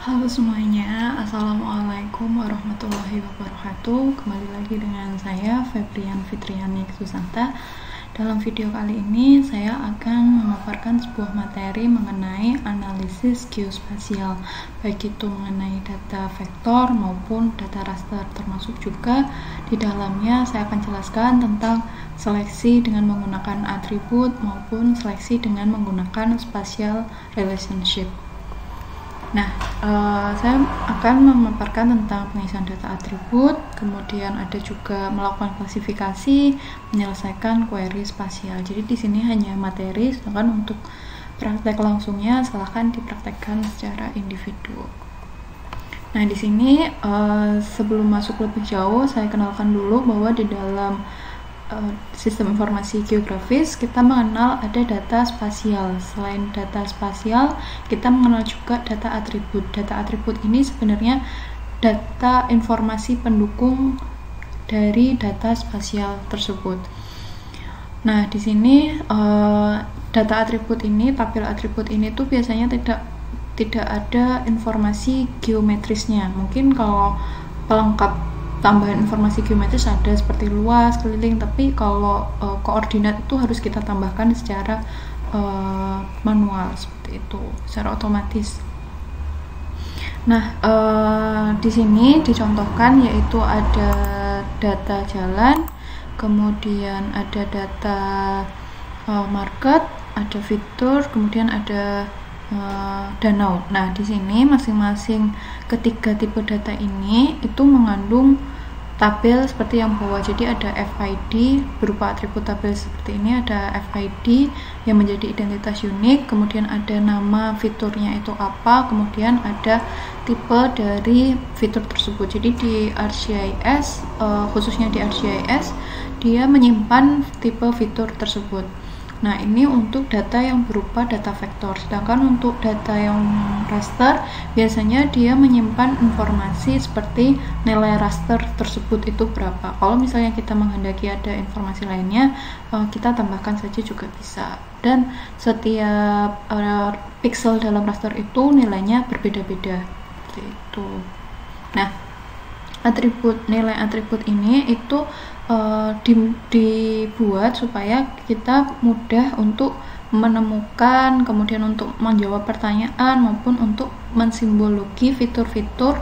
Halo semuanya, Assalamualaikum warahmatullahi wabarakatuh. Kembali lagi dengan saya Febrian Fitriani Susanta. Dalam video kali ini saya akan memaparkan sebuah materi mengenai analisis geospasial, baik itu mengenai data vektor maupun data raster, termasuk juga di dalamnya saya akan jelaskan tentang seleksi dengan menggunakan atribut maupun seleksi dengan menggunakan spatial relationship. Nah, saya akan memaparkan tentang pengisian data atribut, kemudian ada juga melakukan klasifikasi, menyelesaikan query spasial. Jadi di sini hanya materi, sedangkan untuk praktek langsungnya silahkan dipraktekkan secara individu. Nah, di sini sebelum masuk lebih jauh, saya kenalkan dulu bahwa di dalam sistem informasi geografis kita mengenal ada data spasial. Selain data spasial, kita mengenal juga data atribut. Data atribut ini sebenarnya data informasi pendukung dari data spasial tersebut. Nah, di sini data atribut ini, tabel atribut ini tuh biasanya tidak ada informasi geometrisnya. Mungkin kalau pelengkap tambahan informasi geometris ada seperti luas, keliling, tapi kalau koordinat itu harus kita tambahkan secara manual seperti itu, secara otomatis. Nah, di sini dicontohkan yaitu ada data jalan, kemudian ada data market, ada fitur, kemudian ada danau. Nah, di sini masing-masing ketiga tipe data ini itu mengandung tabel seperti yang bawah. Jadi ada FID berupa atribut tabel seperti ini, ada FID yang menjadi identitas unik, kemudian ada nama fiturnya itu apa, kemudian ada tipe dari fitur tersebut. Jadi di ArcGIS, khususnya di ArcGIS, dia menyimpan tipe fitur tersebut. Nah, ini untuk data yang berupa data vektor. Sedangkan untuk data yang raster, biasanya dia menyimpan informasi seperti nilai raster tersebut itu berapa. Kalau misalnya kita menghendaki ada informasi lainnya, kita tambahkan saja juga bisa. Dan setiap pixel dalam raster itu nilainya berbeda-beda. Seperti itu. Nah, nilai atribut ini itu dibuat supaya kita mudah untuk menemukan, kemudian untuk menjawab pertanyaan maupun untuk mensimbologi fitur-fitur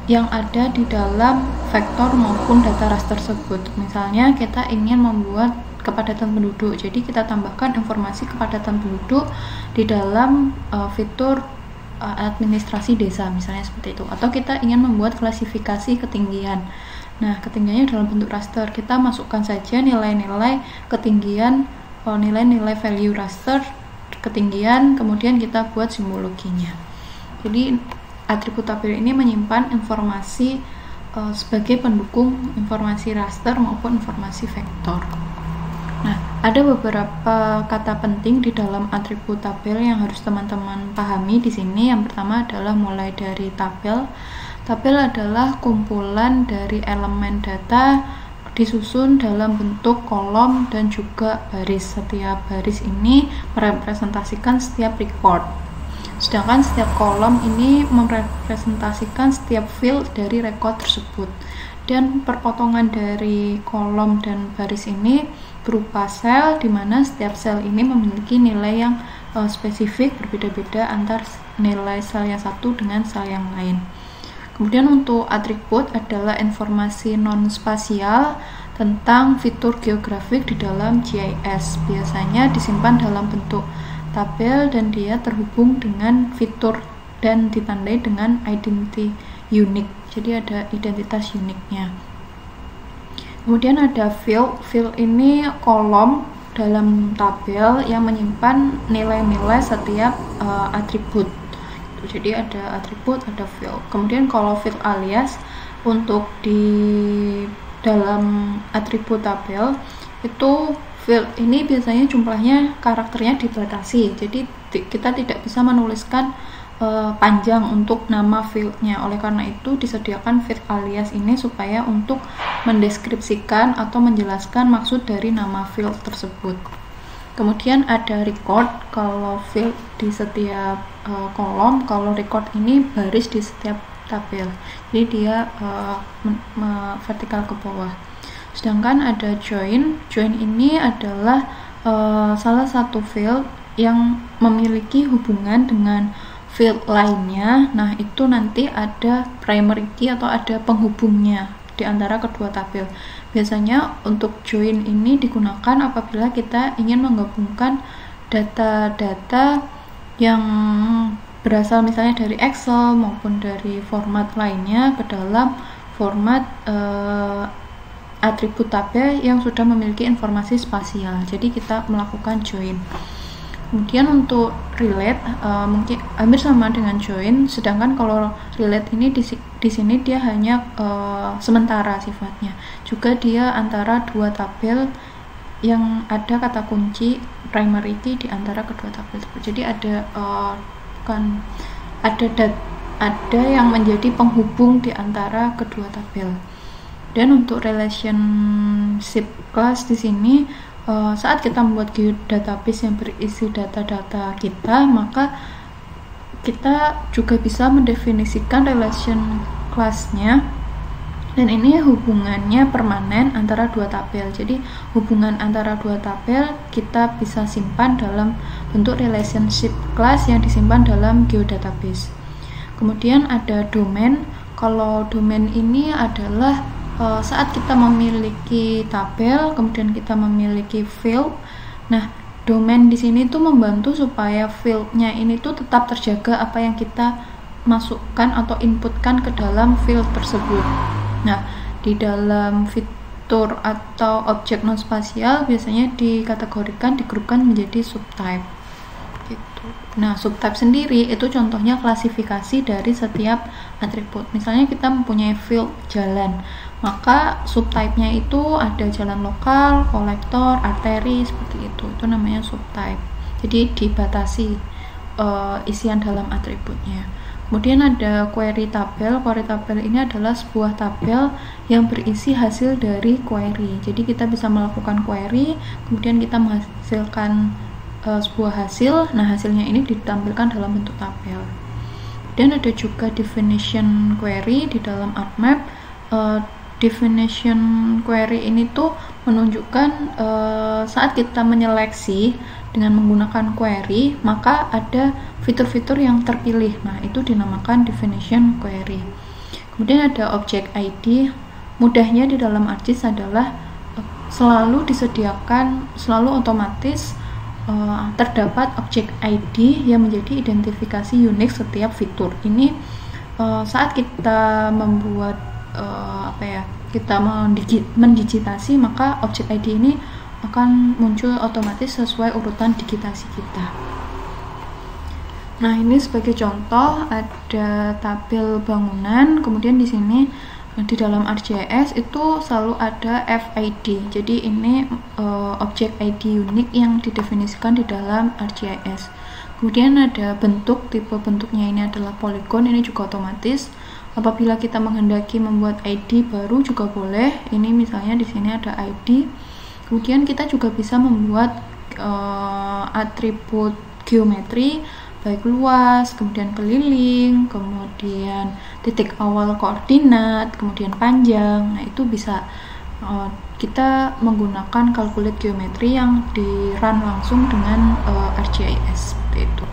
yang ada di dalam vektor maupun data raster tersebut. Misalnya kita ingin membuat kepadatan penduduk, jadi kita tambahkan informasi kepadatan penduduk di dalam fitur administrasi desa, misalnya seperti itu. Atau kita ingin membuat klasifikasi ketinggian. Nah, ketinggiannya dalam bentuk raster, kita masukkan saja nilai-nilai ketinggian, nilai-nilai value raster ketinggian, kemudian kita buat simbologinya. Jadi atribut tabel ini menyimpan informasi sebagai pendukung informasi raster maupun informasi vektor. Nah, ada beberapa kata penting di dalam atribut tabel yang harus teman-teman pahami di sini. Yang pertama adalah mulai dari tabel. Tabel adalah kumpulan dari elemen data disusun dalam bentuk kolom dan juga baris. Setiap baris ini merepresentasikan setiap record. Sedangkan setiap kolom ini merepresentasikan setiap field dari record tersebut. Dan perpotongan dari kolom dan baris ini berupa sel, di mana setiap sel ini memiliki nilai yang spesifik berbeda-beda antar nilai sel yang satu dengan sel yang lain. Kemudian untuk atribut adalah informasi non-spasial tentang fitur geografik di dalam GIS. Biasanya disimpan dalam bentuk tabel dan dia terhubung dengan fitur dan ditandai dengan identity unique. Jadi ada identitas uniknya. Kemudian ada field. Field ini kolom dalam tabel yang menyimpan nilai-nilai setiap atribut. Jadi ada atribut, ada field. Kemudian kalau field alias, untuk di dalam atribut tabel itu field ini biasanya jumlahnya, karakternya dibatasi. Jadi kita tidak bisa menuliskan panjang untuk nama fieldnya. Oleh karena itu disediakan field alias ini supaya untuk mendeskripsikan atau menjelaskan maksud dari nama field tersebut. Kemudian ada record. Kalau field di setiap kolom, kalau record ini baris di setiap tabel, jadi dia vertikal ke bawah. Sedangkan ada join ini adalah salah satu field yang memiliki hubungan dengan field lainnya. Nah, itu nanti ada primary key atau ada penghubungnya di antara kedua tabel. Biasanya untuk join ini digunakan apabila kita ingin menggabungkan data-data yang berasal misalnya dari Excel maupun dari format lainnya ke dalam format atribut tabel yang sudah memiliki informasi spasial. Jadi kita melakukan join. Kemudian untuk relate mungkin hampir sama dengan join, sedangkan kalau relate ini di sini dia hanya sementara sifatnya. Juga dia antara dua tabel yang ada kata kunci primary key di antara kedua tabel tersebut. Jadi ada yang menjadi penghubung di antara kedua tabel. Dan untuk relationship class di sini saat kita membuat geodatabase yang berisi data-data kita, maka kita juga bisa mendefinisikan relation class-nya, dan ini hubungannya permanen antara dua tabel. Jadi hubungan antara dua tabel kita bisa simpan dalam bentuk relationship class yang disimpan dalam geodatabase. Kemudian ada domain. Kalau domain ini adalah saat kita memiliki tabel, kemudian kita memiliki field. Nah, domain di sini tuh membantu supaya fieldnya ini tuh tetap terjaga apa yang kita masukkan atau inputkan ke dalam field tersebut. Nah, di dalam fitur atau objek non spasial biasanya dikategorikan, digrupkan menjadi subtype gitu. Nah, subtype sendiri itu contohnya klasifikasi dari setiap atribut. Misalnya kita mempunyai field jalan, maka subtype-nya itu ada jalan lokal, kolektor, arteri, seperti itu. Itu namanya subtype. Jadi dibatasi isian dalam atributnya. Kemudian ada query tabel. Query tabel ini adalah sebuah tabel yang berisi hasil dari query. Jadi kita bisa melakukan query, kemudian kita menghasilkan sebuah hasil. Nah, hasilnya ini ditampilkan dalam bentuk tabel. Dan ada juga definition query di dalam ArcMap. Definition query ini tuh menunjukkan saat kita menyeleksi dengan menggunakan query, maka ada fitur-fitur yang terpilih. Nah, itu dinamakan definition query. Kemudian ada object ID. Mudahnya di dalam ArcGIS adalah selalu disediakan, selalu otomatis terdapat object ID yang menjadi identifikasi unik setiap fitur. Ini saat kita membuat kita mendigitasi, maka object ID ini akan muncul otomatis sesuai urutan digitasi kita. Nah, ini sebagai contoh ada tabel bangunan. Kemudian di sini di dalam ArcGIS itu selalu ada FID. Jadi ini object ID unik yang didefinisikan di dalam ArcGIS. Kemudian ada bentuk, tipe bentuknya ini adalah polygon. Ini juga otomatis. Apabila kita menghendaki membuat ID baru juga boleh. Ini misalnya di sini ada ID. Kemudian kita juga bisa membuat atribut geometri, baik luas, kemudian keliling, kemudian titik awal koordinat, kemudian panjang. Nah, itu bisa kita menggunakan calculate geometri yang di run langsung dengan ArcGIS seperti itu.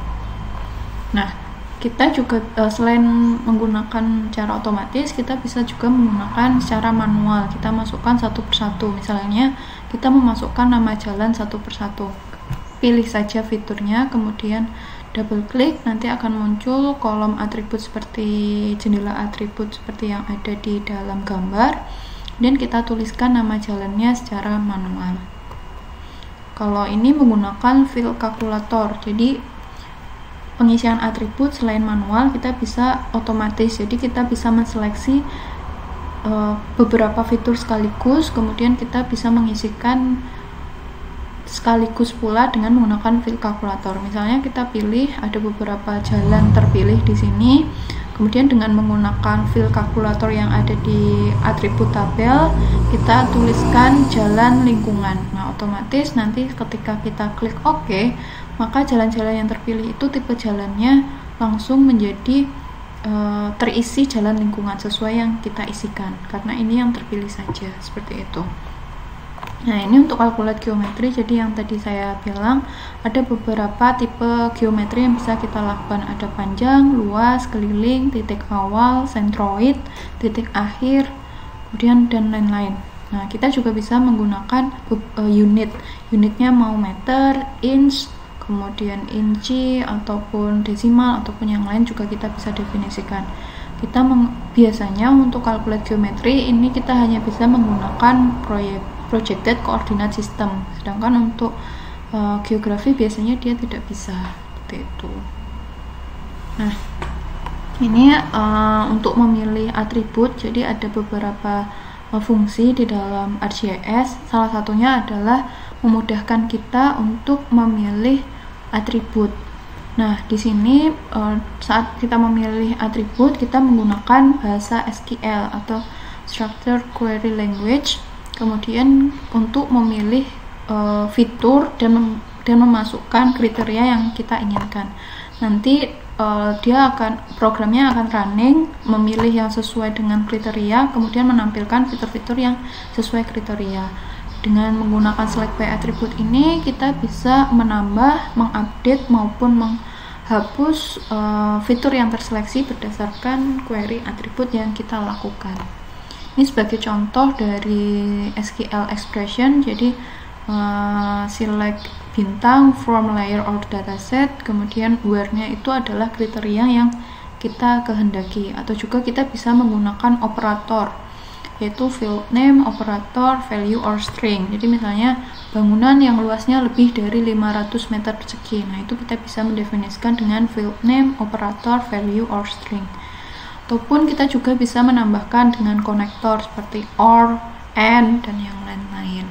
Nah, kita juga selain menggunakan cara otomatis, kita bisa juga menggunakan secara manual. Kita masukkan satu persatu. Misalnya kita memasukkan nama jalan satu persatu. Pilih saja fiturnya, kemudian double klik, nanti akan muncul kolom atribut seperti jendela atribut seperti yang ada di dalam gambar, dan kita tuliskan nama jalannya secara manual. Kalau ini menggunakan field calculator, jadi pengisian atribut selain manual kita bisa otomatis. Jadi kita bisa menseleksi beberapa fitur sekaligus, kemudian kita bisa mengisikan sekaligus pula dengan menggunakan field calculator. Misalnya kita pilih ada beberapa jalan terpilih di sini, kemudian dengan menggunakan field calculator yang ada di atribut tabel, kita tuliskan jalan lingkungan. Nah, otomatis nanti ketika kita klik OK, maka jalan-jalan yang terpilih itu tipe jalannya langsung menjadi terisi jalan lingkungan sesuai yang kita isikan, karena ini yang terpilih saja, seperti itu. Nah, ini untuk calculate geometri. Jadi yang tadi saya bilang ada beberapa tipe geometri yang bisa kita lakukan. Ada panjang, luas, keliling, titik awal, sentroid, titik akhir, kemudian dan lain-lain. Nah, kita juga bisa menggunakan unitnya mau meter, inch, kemudian inci, ataupun desimal, ataupun yang lain juga kita bisa definisikan. Kita biasanya untuk calculate geometri ini kita hanya bisa menggunakan projected coordinate system, sedangkan untuk geografi biasanya dia tidak bisa seperti itu. Nah, ini untuk memilih atribut, jadi ada beberapa fungsi di dalam ArcGIS. Salah satunya adalah memudahkan kita untuk memilih atribut. Nah, di sini saat kita memilih atribut, kita menggunakan bahasa SQL atau Structured Query Language. Kemudian untuk memilih fitur dan memasukkan kriteria yang kita inginkan. Nanti programnya akan running, memilih yang sesuai dengan kriteria, kemudian menampilkan fitur-fitur yang sesuai kriteria. Dengan menggunakan select by attribute ini, kita bisa menambah, mengupdate maupun menghapus fitur yang terseleksi berdasarkan query atribut yang kita lakukan. Ini sebagai contoh dari SQL expression. Jadi select bintang from layer or dataset, kemudian where-nya itu adalah kriteria yang kita kehendaki, atau juga kita bisa menggunakan operator, yaitu field name, operator, value, or string. Jadi misalnya bangunan yang luasnya lebih dari 500 meter persegi, nah itu kita bisa mendefinisikan dengan field name, operator, value, or string. Ataupun kita juga bisa menambahkan dengan konektor seperti or, and, dan yang lain-lain.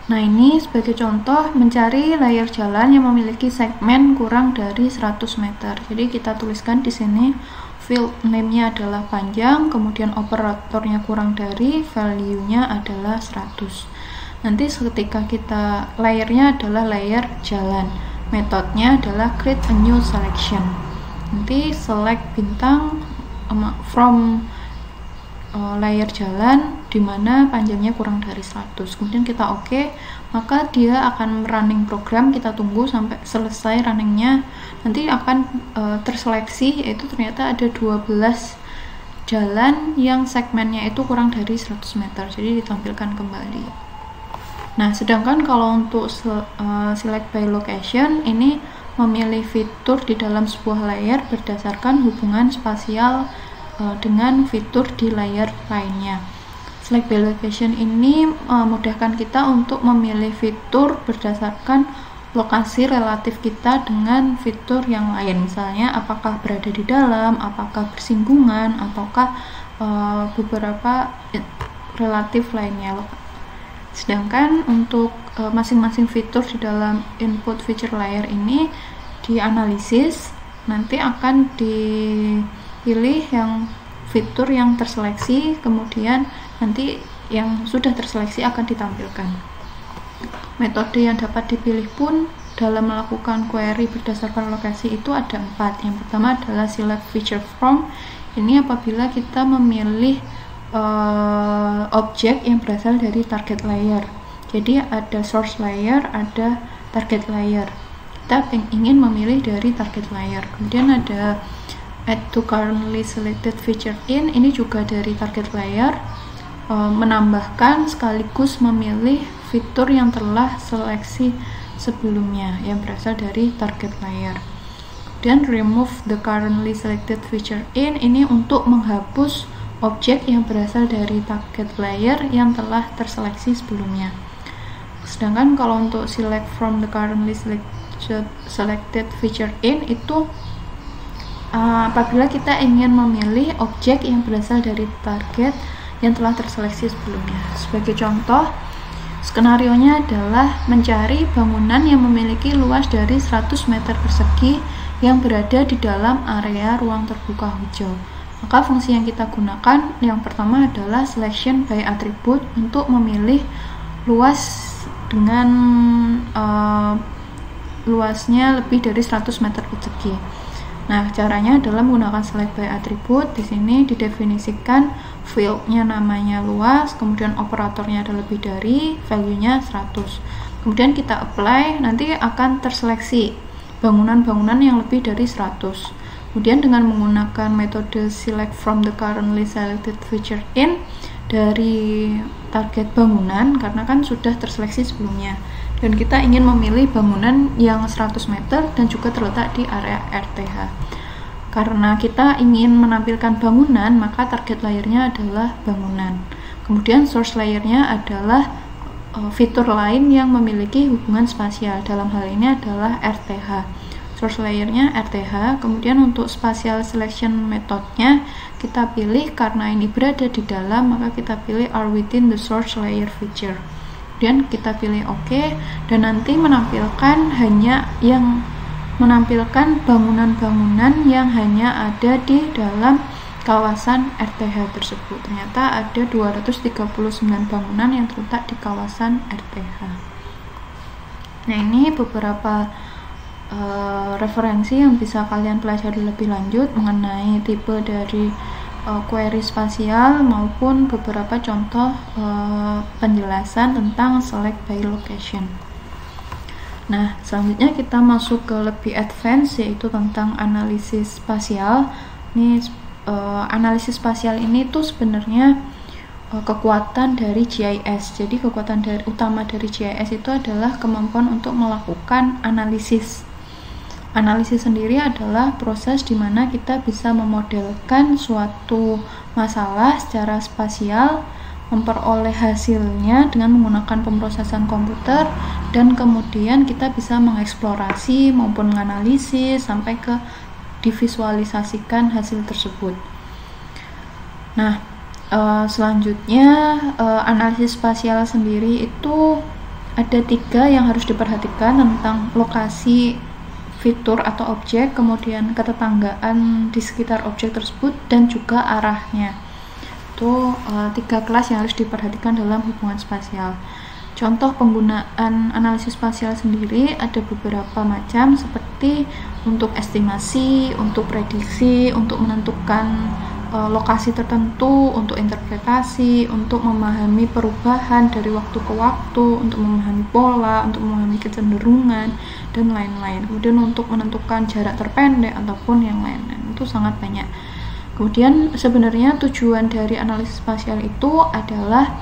Nah, ini sebagai contoh mencari layer jalan yang memiliki segmen kurang dari 100 meter. Jadi kita tuliskan di sini field name-nya adalah panjang, kemudian operatornya kurang dari, value-nya adalah 100. Nanti ketika kita layernya adalah layer jalan, metodenya adalah create a new selection. Nanti select bintang from layer jalan dimana panjangnya kurang dari 100, kemudian kita oke, maka dia akan running program. Kita tunggu sampai selesai runningnya, nanti akan terseleksi, yaitu ternyata ada 12 jalan yang segmennya itu kurang dari 100 meter, jadi ditampilkan kembali. Nah, sedangkan kalau untuk select by location, ini memilih fitur di dalam sebuah layer berdasarkan hubungan spasial dengan fitur di layer lainnya. Select by location ini memudahkan kita untuk memilih fitur berdasarkan lokasi relatif kita dengan fitur yang lain, misalnya apakah berada di dalam, apakah bersinggungan, ataukah beberapa relatif lainnya. Sedangkan untuk masing-masing fitur di dalam input feature layer ini dianalisis, nanti akan dipilih yang fitur yang terseleksi, kemudian nanti yang sudah terseleksi akan ditampilkan. Metode yang dapat dipilih pun dalam melakukan query berdasarkan lokasi itu ada 4. Yang pertama adalah select feature from. Ini apabila kita memilih objek yang berasal dari target layer. Jadi ada source layer, ada target layer. Kita ingin memilih dari target layer. Kemudian ada add to currently selected feature in, ini juga dari target layer, menambahkan sekaligus memilih fitur yang telah seleksi sebelumnya yang berasal dari target layer. Kemudian remove the currently selected feature in, ini untuk menghapus objek yang berasal dari target layer yang telah terseleksi sebelumnya. Sedangkan kalau untuk select from the currently selected feature in itu apabila kita ingin memilih objek yang berasal dari target yang telah terseleksi sebelumnya. Sebagai contoh, skenarionya adalah mencari bangunan yang memiliki luas dari 100 meter persegi yang berada di dalam area ruang terbuka hijau. Maka fungsi yang kita gunakan yang pertama adalah selection by attribute untuk memilih luas dengan luasnya lebih dari 100 meter persegi. Nah, caranya adalah menggunakan select by attribute. Di sini didefinisikan fieldnya namanya luas, kemudian operatornya ada lebih dari, value-nya 100. Kemudian kita apply, nanti akan terseleksi bangunan-bangunan yang lebih dari 100. Kemudian dengan menggunakan metode select from the currently selected feature in dari target bangunan, karena kan sudah terseleksi sebelumnya, dan kita ingin memilih bangunan yang 100 meter dan juga terletak di area RTH. Karena kita ingin menampilkan bangunan, maka target layernya adalah bangunan. Kemudian source layernya adalah fitur lain yang memiliki hubungan spasial. Dalam hal ini adalah RTH. Source layernya RTH. Kemudian untuk spatial selection methodnya kita pilih, karena ini berada di dalam, maka kita pilih are within the source layer feature. Kemudian kita pilih OK, dan nanti menampilkan bangunan-bangunan yang hanya ada di dalam kawasan RTH tersebut. Ternyata ada 239 bangunan yang terletak di kawasan RTH. Nah, ini beberapa referensi yang bisa kalian pelajari lebih lanjut mengenai tipe dari query spasial maupun beberapa contoh penjelasan tentang select by location. Nah, selanjutnya kita masuk ke lebih advance, yaitu tentang analisis spasial. Ini analisis spasial ini tuh sebenarnya kekuatan dari GIS. Jadi kekuatan utama dari GIS itu adalah kemampuan untuk melakukan analisis. Analisis sendiri adalah proses di mana kita bisa memodelkan suatu masalah secara spasial, memperoleh hasilnya dengan menggunakan pemrosesan komputer, dan kemudian kita bisa mengeksplorasi maupun menganalisis sampai ke divisualisasikan hasil tersebut. Nah, selanjutnya analisis spasial sendiri itu ada 3 yang harus diperhatikan, tentang lokasi fitur atau objek, kemudian ketetanggaan di sekitar objek tersebut, dan juga arahnya. Itu 3 kelas yang harus diperhatikan dalam hubungan spasial. Contoh penggunaan analisis spasial sendiri ada beberapa macam, seperti untuk estimasi, untuk prediksi, untuk menentukan lokasi tertentu, untuk interpretasi, untuk memahami perubahan dari waktu ke waktu, untuk memahami pola, untuk memahami kecenderungan, dan lain-lain. Kemudian untuk menentukan jarak terpendek ataupun yang lain-lain. Itu sangat banyak. Kemudian sebenarnya tujuan dari analisis spasial itu adalah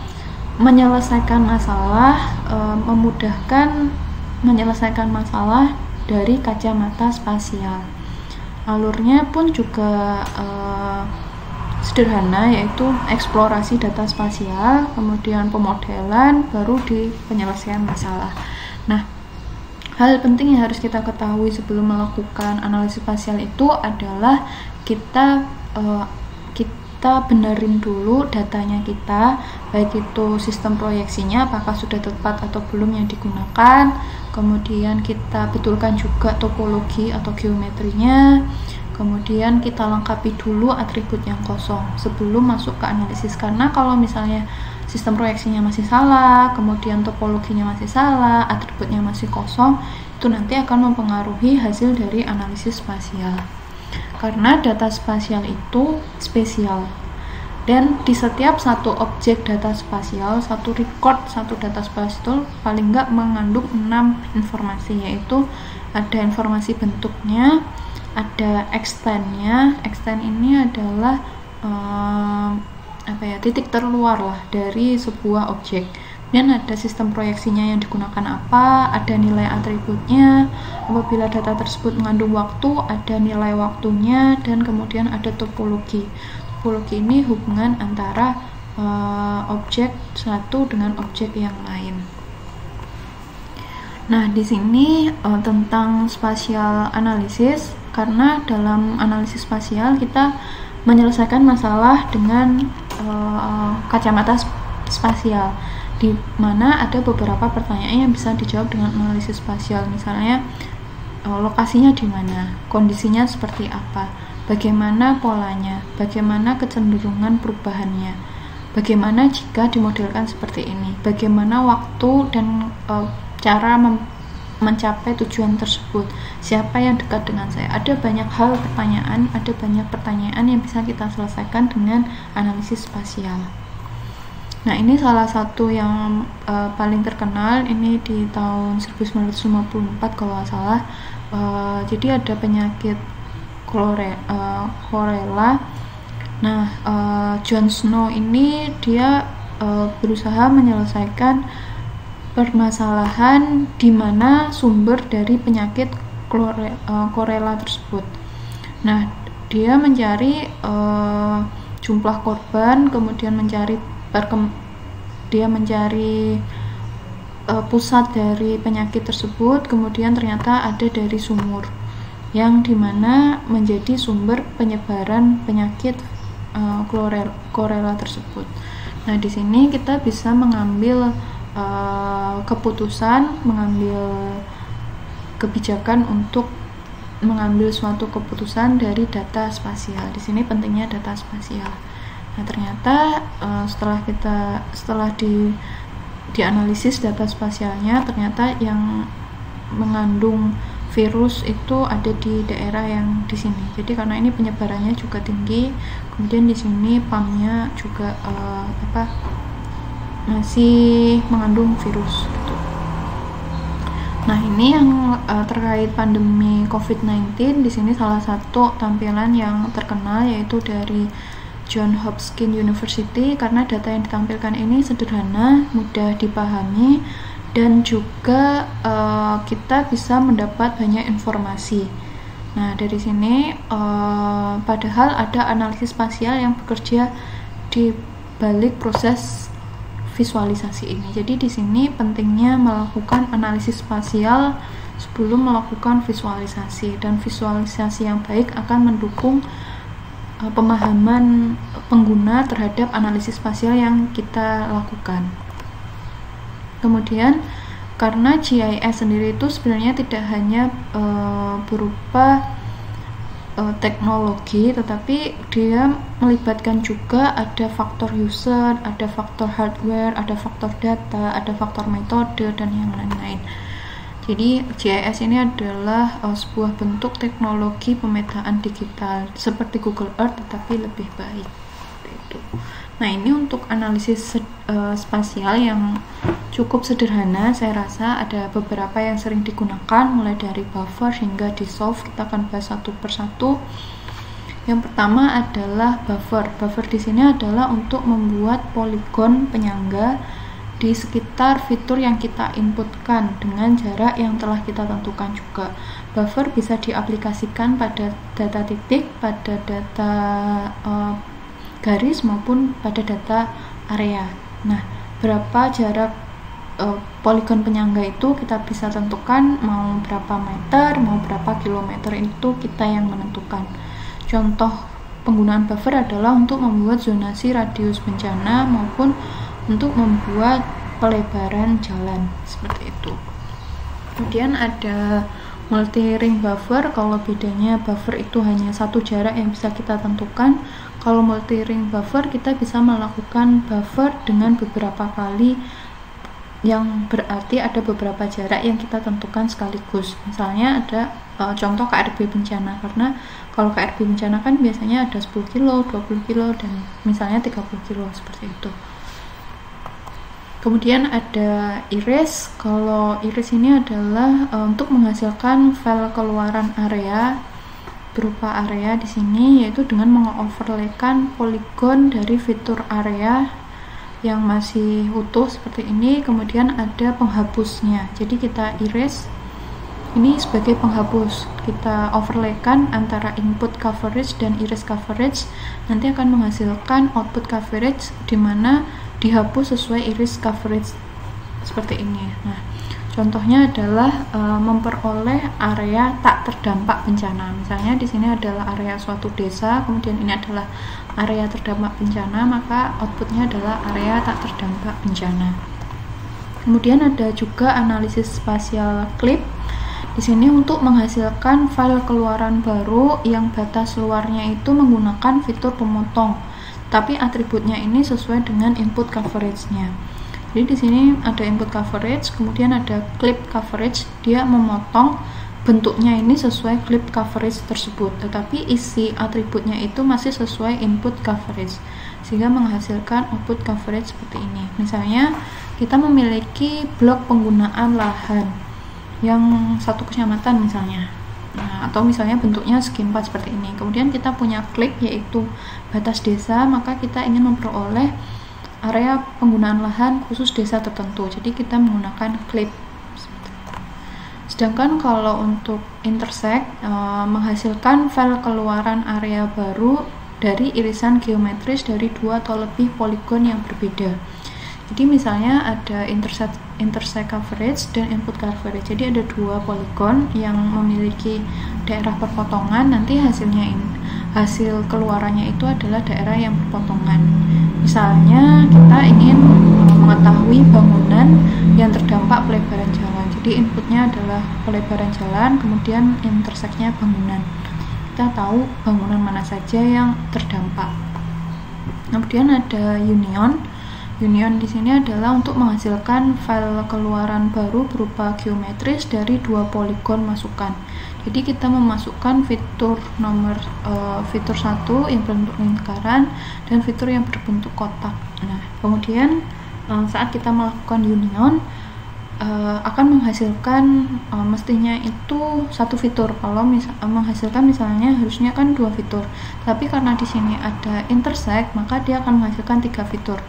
menyelesaikan masalah, memudahkan menyelesaikan masalah dari kacamata spasial. Alurnya pun juga sederhana, yaitu eksplorasi data spasial, kemudian pemodelan, baru di penyelesaian masalah. Nah, hal penting yang harus kita ketahui sebelum melakukan analisis spasial itu adalah kita benerin dulu datanya kita, baik itu sistem proyeksinya apakah sudah tepat atau belum yang digunakan. Kemudian kita betulkan juga topologi atau geometrinya. Kemudian kita lengkapi dulu atribut yang kosong sebelum masuk ke analisis, karena kalau misalnya sistem proyeksinya masih salah, kemudian topologinya masih salah, atributnya masih kosong, itu nanti akan mempengaruhi hasil dari analisis spasial. Karena data spasial itu spesial, dan di setiap satu objek data spasial, satu record, satu data spasial paling nggak mengandung 6 informasi, yaitu ada informasi bentuknya, ada extend-nya. Extend ini adalah titik terluar lah dari sebuah objek. Dan ada sistem proyeksinya yang digunakan apa, ada nilai atributnya, apabila data tersebut mengandung waktu, ada nilai waktunya, dan kemudian ada topologi. Topologi ini hubungan antara objek satu dengan objek yang lain. Nah, di sini tentang spatial analisis, karena dalam analisis spasial kita menyelesaikan masalah dengan kacamata spasial, di mana ada beberapa pertanyaan yang bisa dijawab dengan analisis spasial. Misalnya lokasinya di mana, kondisinya seperti apa, bagaimana polanya, bagaimana kecenderungan perubahannya. bagaimana jika dimodelkan seperti ini, bagaimana waktu dan cara mencapai tujuan tersebut, siapa yang dekat dengan saya. Ada banyak pertanyaan yang bisa kita selesaikan dengan analisis spasial. Nah, ini salah satu yang paling terkenal, ini di tahun 1954 kalau nggak salah. Jadi ada penyakit Klorela. Nah, Jon Snow ini dia berusaha menyelesaikan permasalahan di mana sumber dari penyakit Klorela tersebut. Nah, dia mencari jumlah korban, kemudian mencari pusat dari penyakit tersebut, kemudian ternyata ada dari sumur yang dimana menjadi sumber penyebaran penyakit Klorela tersebut. Nah, di sini kita bisa mengambil keputusan, mengambil kebijakan untuk mengambil suatu keputusan dari data spasial. Di sini pentingnya data spasial. Nah, ternyata setelah dianalisis data spasialnya, ternyata yang mengandung virus itu ada di daerah yang di sini. Jadi karena ini penyebarannya juga tinggi, kemudian di sini pumpnya juga masih mengandung virus gitu. Nah, ini yang terkait pandemi COVID-19. Di sini salah satu tampilan yang terkenal yaitu dari Johns Hopkins University, karena data yang ditampilkan ini sederhana, mudah dipahami, dan juga kita bisa mendapat banyak informasi. Nah, dari sini padahal ada analisis spasial yang bekerja di balik proses visualisasi ini. Jadi di sini pentingnya melakukan analisis spasial sebelum melakukan visualisasi, dan visualisasi yang baik akan mendukung pemahaman pengguna terhadap analisis spasial yang kita lakukan. Kemudian karena GIS sendiri itu sebenarnya tidak hanya berupa teknologi, tetapi dia melibatkan juga ada faktor user, ada faktor hardware, ada faktor data, ada faktor metode, dan yang lain-lain. Jadi GIS ini adalah sebuah bentuk teknologi pemetaan digital seperti Google Earth, tetapi lebih baik. Itu. Nah, ini untuk analisis spasial yang cukup sederhana. Saya rasa ada beberapa yang sering digunakan, mulai dari buffer hingga dissolve. Kita akan bahas satu persatu. Yang pertama adalah buffer. Buffer di sini adalah untuk membuat poligon penyangga di sekitar fitur yang kita inputkan dengan jarak yang telah kita tentukan juga. Buffer bisa diaplikasikan pada data titik, pada data garis, maupun pada data area. Nah, berapa jarak poligon penyangga itu kita bisa tentukan, mau berapa meter, mau berapa kilometer, itu kita yang menentukan. Contoh penggunaan buffer adalah untuk membuat zonasi radius bencana maupun untuk membuat pelebaran jalan, seperti itu. Kemudian ada multi ring buffer. Kalau bedanya buffer itu hanya satu jarak yang bisa kita tentukan, kalau multi ring buffer kita bisa melakukan buffer dengan beberapa kali, yang berarti ada beberapa jarak yang kita tentukan sekaligus. Misalnya ada contoh KRB bencana, karena kalau KRB bencana kan biasanya ada 10 kilo, 20 kilo, dan misalnya 30 kilo, seperti itu. Kemudian ada iris. Kalau iris ini adalah untuk menghasilkan file keluaran area berupa area di sini, yaitu dengan mengoverlaykan poligon dari fitur area yang masih utuh seperti ini. Kemudian ada penghapusnya. Jadi kita iris ini sebagai penghapus. Kita overlaykan antara input coverage dan iris coverage, nanti akan menghasilkan output coverage di mana dihapus sesuai iris coverage seperti ini. Nah, contohnya adalah memperoleh area tak terdampak bencana. Misalnya di sini adalah area suatu desa, kemudian ini adalah area terdampak bencana, maka outputnya adalah area tak terdampak bencana. Kemudian ada juga analisis spasial clip. Di sini untuk menghasilkan file keluaran baru yang batas luarnya itu menggunakan fitur pemotong. tapi atributnya ini sesuai dengan input coverage-nya. Jadi di sini ada input coverage, kemudian ada clip coverage, dia memotong bentuknya ini sesuai clip coverage tersebut, tetapi isi atributnya itu masih sesuai input coverage, sehingga menghasilkan output coverage seperti ini. Misalnya kita memiliki blok penggunaan lahan yang satu kecamatan misalnya, nah, atau misalnya bentuknya segi 4 seperti ini. Kemudian kita punya clip yaitu batas desa, maka kita ingin memperoleh area penggunaan lahan khusus desa tertentu, jadi kita menggunakan clip. Sedangkan kalau untuk intersect, menghasilkan file keluaran area baru dari irisan geometris dari 2 atau lebih poligon yang berbeda. Jadi misalnya ada intersect coverage dan input coverage, jadi ada 2 poligon yang memiliki daerah perpotongan, nanti hasil keluarannya itu adalah daerah yang berpotongan. Misalnya kita ingin mengetahui bangunan yang terdampak pelebaran jalan, jadi inputnya adalah pelebaran jalan, kemudian intersectnya bangunan. Kita tahu bangunan mana saja yang terdampak. Kemudian ada union. Union di sini adalah untuk menghasilkan file keluaran baru berupa geometris dari 2 poligon masukan. Jadi kita memasukkan fitur fitur 1 yang berbentuk lingkaran dan fitur yang berbentuk kotak. Nah, kemudian saat kita melakukan union akan menghasilkan mestinya itu 1 fitur. Kalau menghasilkan misalnya harusnya kan 2 fitur, tapi karena di sini ada intersect, maka dia akan menghasilkan 3 fitur.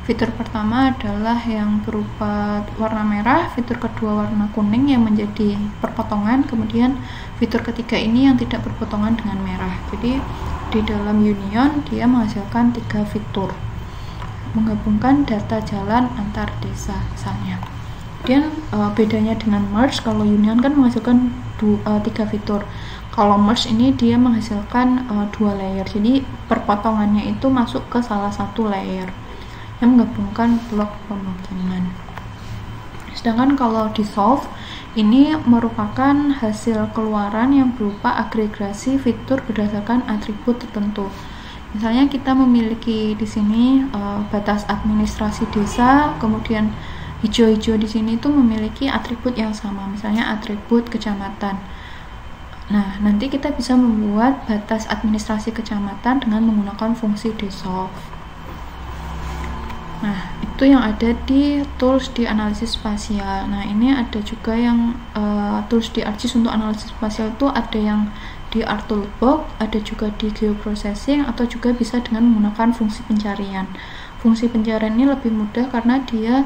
Fitur pertama adalah yang berupa warna merah, fitur kedua warna kuning yang menjadi perpotongan, kemudian fitur ketiga ini yang tidak berpotongan dengan merah. Jadi di dalam union dia menghasilkan 3 fitur, menggabungkan data jalan antar desa misalnya. Kemudian bedanya dengan merge, kalau union kan menghasilkan 3 fitur, kalau merge ini dia menghasilkan 2 layer, jadi perpotongannya itu masuk ke salah satu layer yang menggabungkan blok pemukiman. Sedangkan kalau dissolve ini merupakan hasil keluaran yang berupa agregasi fitur berdasarkan atribut tertentu. Misalnya kita memiliki di sini batas administrasi desa, kemudian hijau-hijau di sini itu memiliki atribut yang sama, misalnya atribut kecamatan. Nah, nanti kita bisa membuat batas administrasi kecamatan dengan menggunakan fungsi dissolve. Nah, itu yang ada di tools di analisis spasial. Nah, ini ada juga yang tools di ArcGIS untuk analisis spasial itu ada yang di ArcToolbox, ada juga di geoprocessing, atau juga bisa dengan menggunakan fungsi pencarian. Fungsi pencarian ini lebih mudah karena dia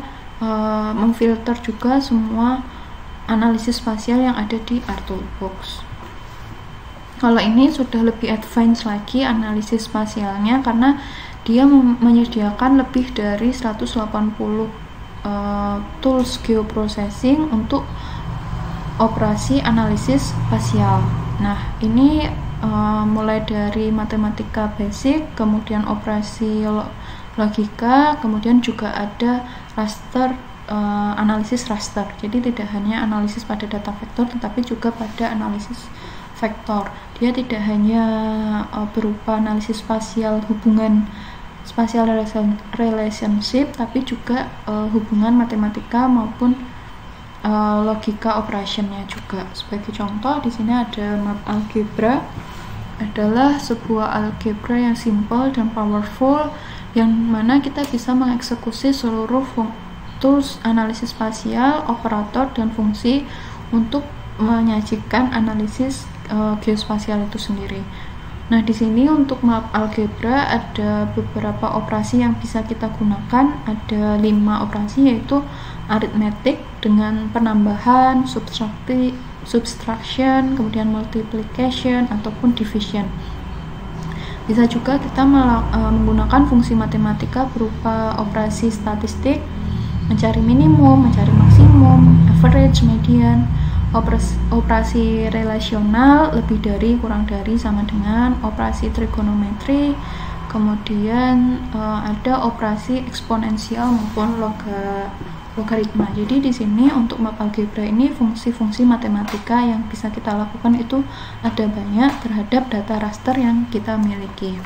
memfilter juga semua analisis spasial yang ada di ArcToolbox. Kalau ini sudah lebih advance lagi analisis spasialnya, karena dia menyediakan lebih dari 180 tools geoprocessing untuk operasi analisis spasial. Nah, ini mulai dari matematika basic, kemudian operasi logika, kemudian juga ada raster, analisis raster. Jadi tidak hanya analisis pada data vektor, tetapi juga pada analisis vektor. Dia tidak hanya berupa analisis spasial hubungan spatial relationship, tapi juga hubungan matematika maupun logika operationnya juga. Sebagai contoh, di sini ada map algebra, adalah sebuah algebra yang simple dan powerful, yang mana kita bisa mengeksekusi seluruh tools analisis spasial, operator, dan fungsi untuk menyajikan analisis geospasial itu sendiri. Nah, di sini untuk map algebra ada beberapa operasi yang bisa kita gunakan. Ada 5 operasi, yaitu arithmetic dengan penambahan, subtraction, kemudian multiplication ataupun division. Bisa juga kita menggunakan fungsi matematika berupa operasi statistik, mencari minimum, mencari maksimum, average, median. Operasi relasional, lebih dari, kurang dari, sama dengan, operasi trigonometri, kemudian ada operasi eksponensial maupun logaritma. Jadi di sini untuk map algebra ini fungsi-fungsi matematika yang bisa kita lakukan itu ada banyak terhadap data raster yang kita miliki.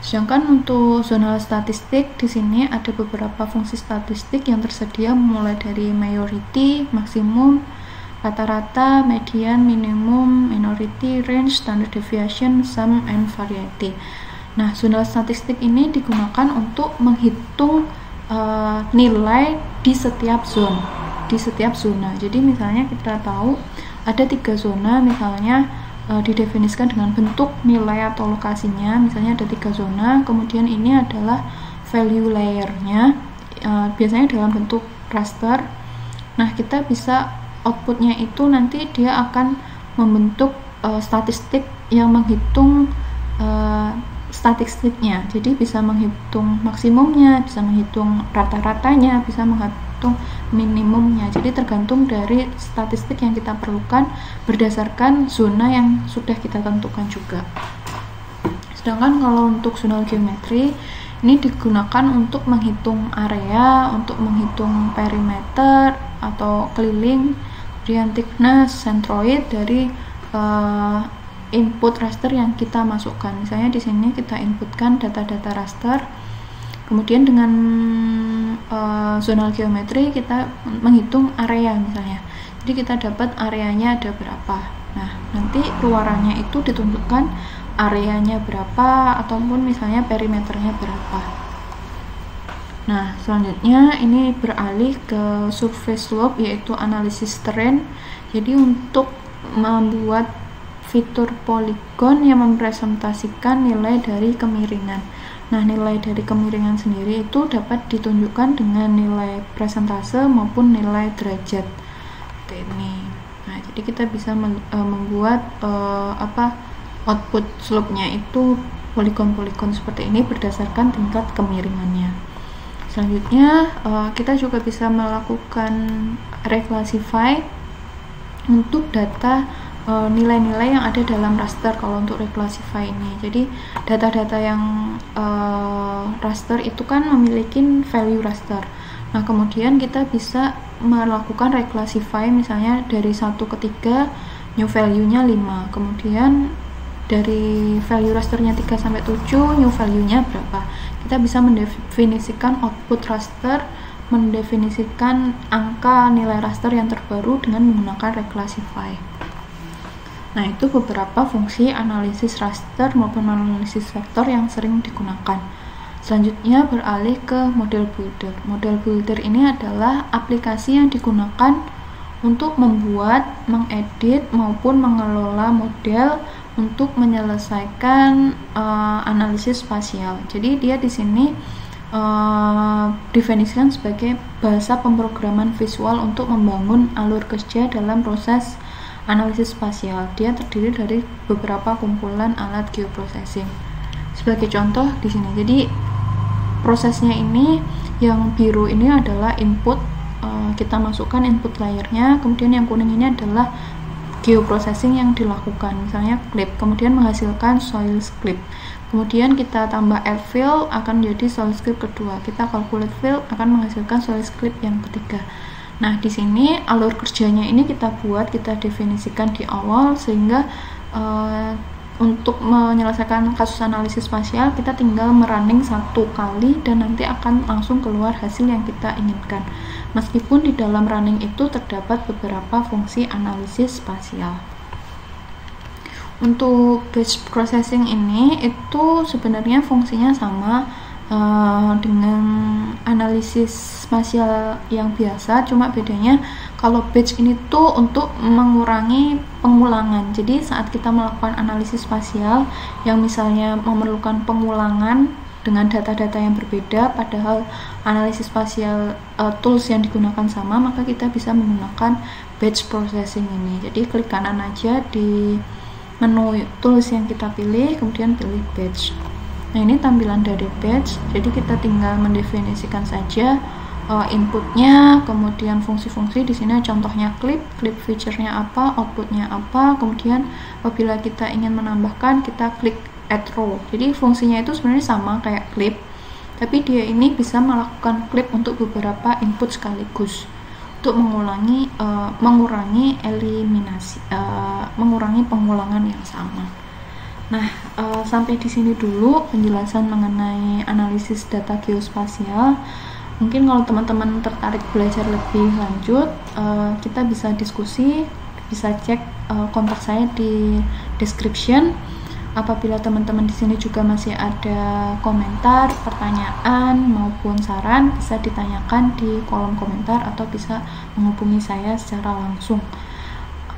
Sedangkan untuk zonal statistik di sini ada beberapa fungsi statistik yang tersedia mulai dari majority, maksimum, rata-rata, median, minimum, minority, range, standard deviation, sum, and variety. Nah, zonal statistik ini digunakan untuk menghitung nilai di setiap zona. Jadi misalnya kita tahu ada 3 zona, misalnya didefinisikan dengan bentuk, nilai, atau lokasinya. Misalnya ada 3 zona, kemudian ini adalah value layernya, biasanya dalam bentuk raster. Nah, kita bisa outputnya itu nanti dia akan membentuk statistik yang menghitung statistiknya. Jadi bisa menghitung maksimumnya, bisa menghitung rata-ratanya, bisa menghitung minimumnya. Jadi tergantung dari statistik yang kita perlukan berdasarkan zona yang sudah kita tentukan juga. Sedangkan kalau untuk zonal geometry ini digunakan untuk menghitung area, untuk menghitung perimeter atau keliling, kemudian thickness, centroid dari input raster yang kita masukkan. Misalnya di sini kita inputkan data-data raster, kemudian dengan zonal geometry kita menghitung area misalnya. Jadi kita dapat areanya ada berapa. Nah, nanti keluarannya itu ditentukan areanya berapa ataupun misalnya perimeternya berapa. Nah, selanjutnya ini beralih ke surface slope, yaitu analisis terrain. Jadi untuk membuat fitur poligon yang merepresentasikan nilai dari kemiringan. Nah, nilai dari kemiringan sendiri itu dapat ditunjukkan dengan nilai presentase maupun nilai derajat. Seperti ini. Nah, jadi kita bisa membuat output slope-nya itu poligon-poligon seperti ini berdasarkan tingkat kemiringannya. Selanjutnya kita juga bisa melakukan reclassify untuk data nilai-nilai yang ada dalam raster. Kalau untuk reclassify ini, jadi data-data yang raster itu kan memiliki value raster. Nah, kemudian kita bisa melakukan reclassify, misalnya dari 1 ke 3 new value-nya 5, kemudian dari value rasternya 3 sampai 7 new value-nya berapa. Kita bisa mendefinisikan output raster, mendefinisikan angka nilai raster yang terbaru dengan menggunakan reclassify. Nah, itu beberapa fungsi analisis raster maupun analisis vektor yang sering digunakan. Selanjutnya beralih ke model builder. Model builder ini adalah aplikasi yang digunakan untuk membuat, mengedit maupun mengelola model untuk menyelesaikan analisis spasial. Jadi dia di sini definisikan sebagai bahasa pemrograman visual untuk membangun alur kerja dalam proses analisis spasial. Dia terdiri dari beberapa kumpulan alat geoprocessing. Sebagai contoh di sini, jadi prosesnya ini yang biru ini adalah input, kita masukkan input layernya, kemudian yang kuning ini adalah geoprocessing yang dilakukan, misalnya clip, kemudian menghasilkan soil script. Kemudian kita tambah add fill akan menjadi soil script kedua. Kita calculate fill akan menghasilkan soil script yang ketiga. Nah, di sini alur kerjanya ini kita definisikan di awal, sehingga untuk menyelesaikan kasus analisis spasial kita tinggal merunning 1 kali dan nanti akan langsung keluar hasil yang kita inginkan. Meskipun di dalam running itu terdapat beberapa fungsi analisis spasial. Untuk batch processing ini itu sebenarnya fungsinya sama dengan analisis spasial yang biasa, cuma bedanya kalau batch ini tuh untuk mengurangi pengulangan. Jadi saat kita melakukan analisis spasial yang misalnya memerlukan pengulangan dengan data-data yang berbeda, padahal analisis spasial tools yang digunakan sama, maka kita bisa menggunakan batch processing ini. Jadi klik kanan aja di menu tools yang kita pilih, kemudian pilih batch. Nah, ini tampilan dari batch. Jadi kita tinggal mendefinisikan saja inputnya, kemudian fungsi-fungsi. Di sini contohnya clip feature-nya apa, outputnya apa. Kemudian apabila kita ingin menambahkan, kita klik add row. Jadi fungsinya itu sebenarnya sama kayak clip, tapi dia ini bisa melakukan clip untuk beberapa input sekaligus untuk mengurangi eliminasi, mengurangi pengulangan yang sama. Nah, sampai di sini dulu penjelasan mengenai analisis data geospasial. Mungkin kalau teman-teman tertarik belajar lebih lanjut, kita bisa diskusi, bisa cek kontak saya di description. Apabila teman-teman di sini juga masih ada komentar, pertanyaan maupun saran, bisa ditanyakan di kolom komentar atau bisa menghubungi saya secara langsung.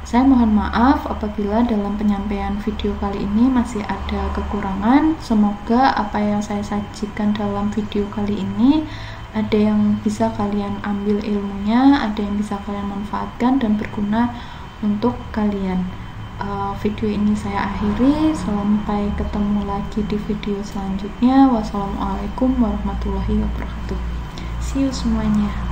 Saya mohon maaf apabila dalam penyampaian video kali ini masih ada kekurangan. Semoga apa yang saya sajikan dalam video kali ini ada yang bisa kalian ambil ilmunya, ada yang bisa kalian manfaatkan dan berguna untuk kalian. Video ini saya akhiri. Sampai ketemu lagi di video selanjutnya. Wassalamualaikum warahmatullahi wabarakatuh. See you semuanya.